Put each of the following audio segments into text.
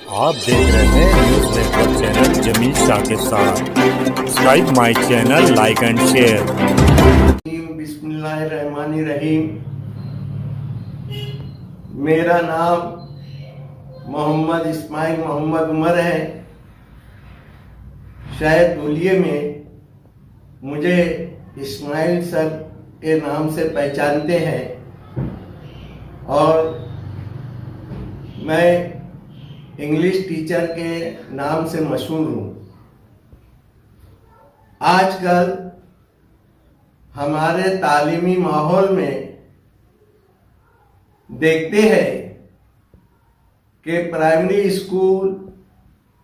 आप देख रहे हैं news network channel Jameel Shah के साथ। Subscribe my channel, like and share. बिस्मिल्लाहिर्रहमानिर्रहीम। मेरा नाम मोहम्मद इस्माइल मोहम्मद उमर है। शायद धुलिये में मुझे इस्माइल सर के नाम से पहचानते हैं और मैं इंग्लिश टीचर के नाम से मशहूर हूँ। आजकल हमारे तालीमी माहौल में देखते हैं कि प्राइमरी स्कूल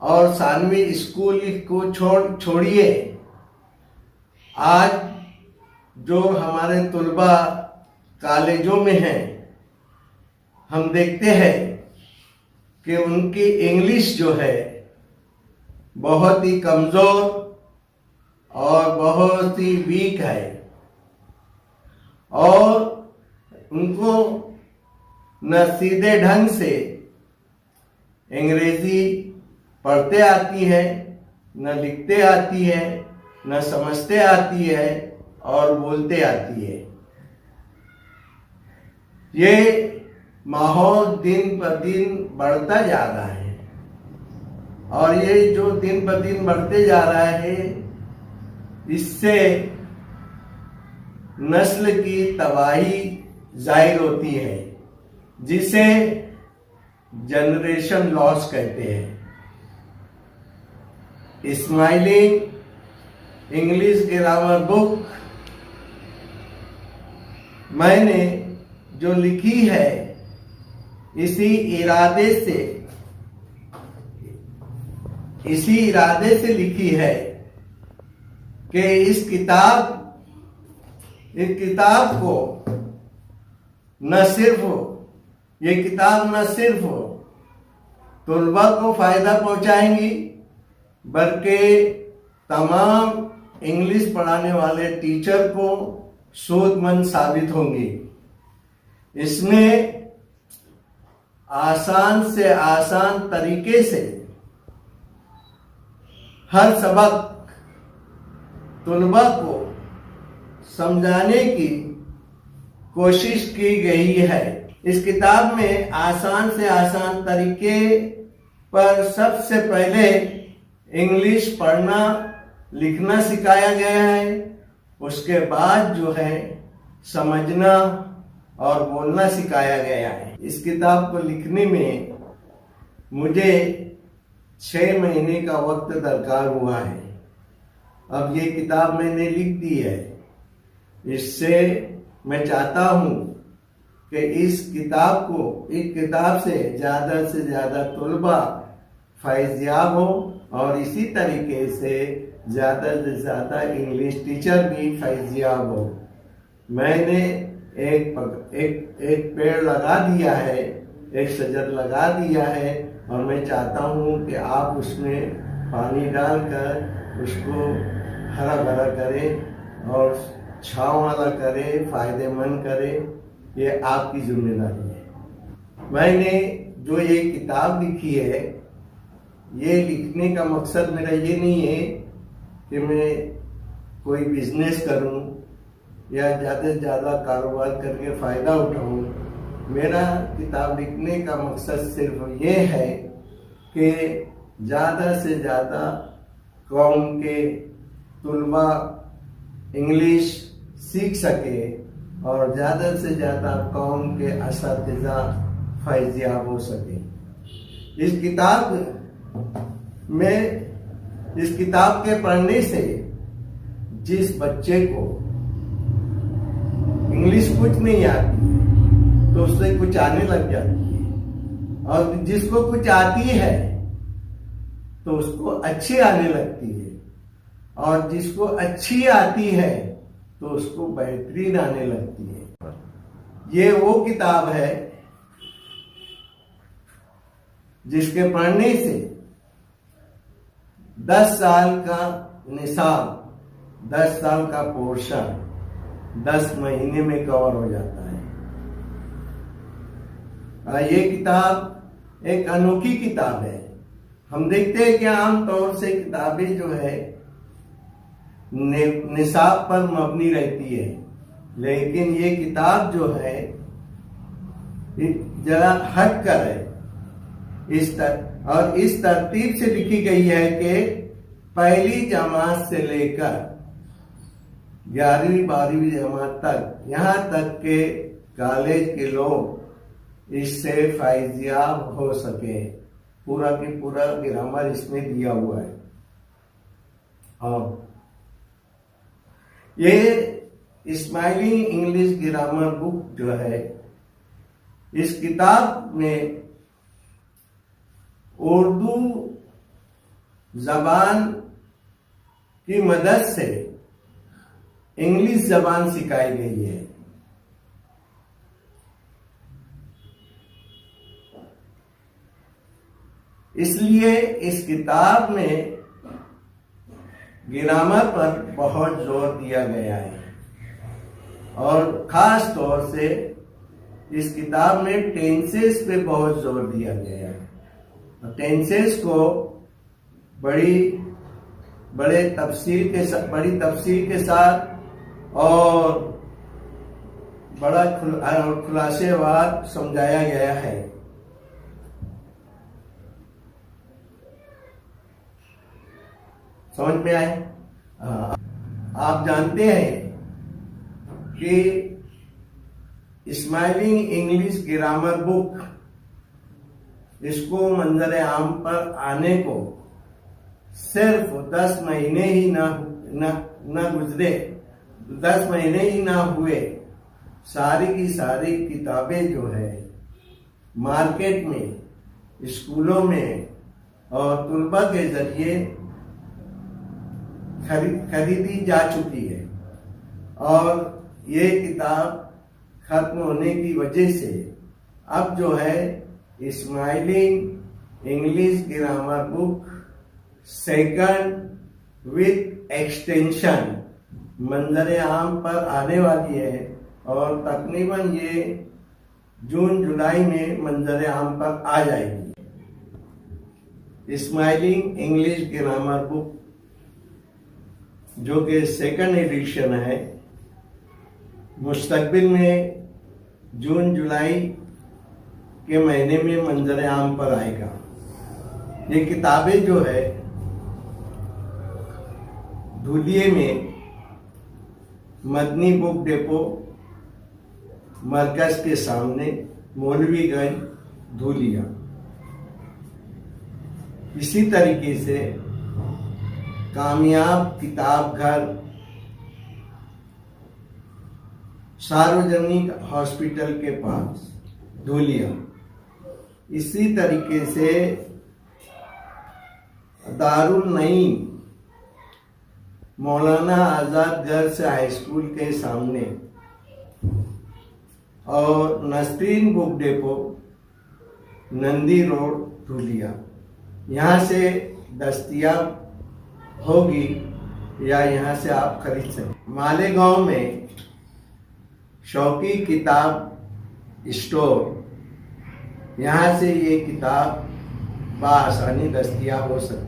और सानवी स्कूल को छोड़िए, आज जो हमारे तुलबा कॉलेजों में हैं, हम देखते हैं कि उनकी इंग्लिश जो है बहुत ही कमज़ोर और बहुत ही वीक है और उनको न सीधे ढंग से अंग्रेजी पढ़ते आती है, न लिखते आती है, न समझते आती है और बोलते आती है। ये माहौल दिन पर दिन बढ़ता जा रहा है और ये जो दिन पर दिन बढ़ते जा रहा है, इससे नस्ल की तबाही जाहिर होती है, जिसे जनरेशन लॉस कहते हैं। स्माइलिंग इंग्लिश ग्रामर बुक मैंने जो लिखी है, इसी इरादे से लिखी है कि इस किताब को ये किताब न सिर्फ तुलबा को फायदा पहुंचाएंगी, बल्कि तमाम इंग्लिश पढ़ाने वाले टीचर को सूदमंद साबित होंगी। इसमें आसान से आसान तरीके से हर सबक तुलबा को समझाने की कोशिश की गई है। इस किताब में आसान से आसान तरीके पर सबसे पहले इंग्लिश पढ़ना लिखना सिखाया गया है। उसके बाद जो है समझना और बोलना सिखाया गया है। इस किताब को लिखने में मुझे 6 महीने का वक्त दरकार हुआ है। अब ये किताब मैंने लिख दी है। इससे मैं चाहता हूँ कि इस किताब से ज़्यादा तुलबा फैज़याब हो और इसी तरीके से ज़्यादा इंग्लिश टीचर भी फैज़याब हो। मैंने एक पेड़ लगा दिया है, एक शजर लगा दिया है और मैं चाहता हूँ कि आप उसमें पानी डालकर उसको हरा भरा करें और छांव वाला करें, फायदेमंद करें। ये आपकी जिम्मेदारी है। मैंने जो ये किताब लिखी है, ये लिखने का मकसद मेरा ये नहीं है कि मैं कोई बिजनेस करूं या ज़्यादा से ज़्यादा कारोबार करके फ़ायदा उठाऊं। मेरा किताब लिखने का मकसद सिर्फ ये है कि ज़्यादा से ज़्यादा कौम के तुलबा इंग्लिश सीख सके और ज़्यादा से ज़्यादा कौम के असातिज़ा फैज़याब हो सके। इस किताब के पढ़ने से जिस बच्चे को इंग्लिश कुछ नहीं आती तो उससे कुछ आने लग जाती है और जिसको कुछ आती है तो उसको अच्छी आने लगती है और जिसको अच्छी आती है तो उसको बेहतरीन आने लगती है। ये वो किताब है जिसके पढ़ने से 10 साल का निसाब, 10 साल का पोर्शन 10 महीने में कवर हो जाता है। ये किताब एक अनोखी किताब है। हम देखते हैं कि आमतौर से किताबें जो है निसाब पर मबनी रहती है, लेकिन ये किताब जो है जरा हट कर है और इस तरतीब से लिखी गई है कि पहली जमात से लेकर 11वीं 12वीं जमात तक, यहाँ तक के कॉलेज के लोग इससे फैज़याब हो सके। पूरा की पूरा ग्रामर इसमें दिया हुआ है। और ये स्माइलिंग इंग्लिश ग्रामर बुक जो है, इस किताब में उर्दू जबान की मदद से इंग्लिश जबान सिखाई गई है। इसलिए इस किताब में ग्रामर पर बहुत जोर दिया गया है और खास तौर से इस किताब में टेंसेस पे बहुत जोर दिया गया है। टेंसेस को बड़ी तफसील के साथ और बड़ा खुलासेवार समझाया गया है। समझ में आए? आप जानते हैं कि स्माइलिंग इंग्लिश ग्रामर बुक, इसको मंजर आम पर आने को सिर्फ 10 महीने ही न गुजरे, 10 महीने ही ना हुए, सारी की सारी किताबें जो है मार्केट में, स्कूलों में और तुलबा के जरिए खरीदी जा चुकी है। और ये किताब खत्म होने की वजह से अब जो है smiling English grammar book second with extension मंजर आम पर आने वाली है और तकरीबन ये जून जुलाई में मंजर आम पर आ जाएगी। स्माइलिंग इंग्लिश ग्रामर बुक जो कि सेकंड एडिशन है, मुस्तकबिल में जून जुलाई के महीने में मंजर आम पर आएगा। ये किताबें जो है धुलिये में मदनी बुक डिपो मरकज के सामने, मौलवीगंज धुलिया। इसी तरीके से कामयाब किताब घर सार्वजनिक हॉस्पिटल के पास धुलिया। इसी तरीके से Darul Naeem Maulana Azad girls high school के सामने और Nasreen book depot Nandi road Dhulia. यहाँ से दस्तयाब होगी या यहाँ से आप खरीद सकते। मालेगांव में शौकी किताब स्टोर, यहाँ से ये किताब बआसानी दस्तयाब हो सकती है।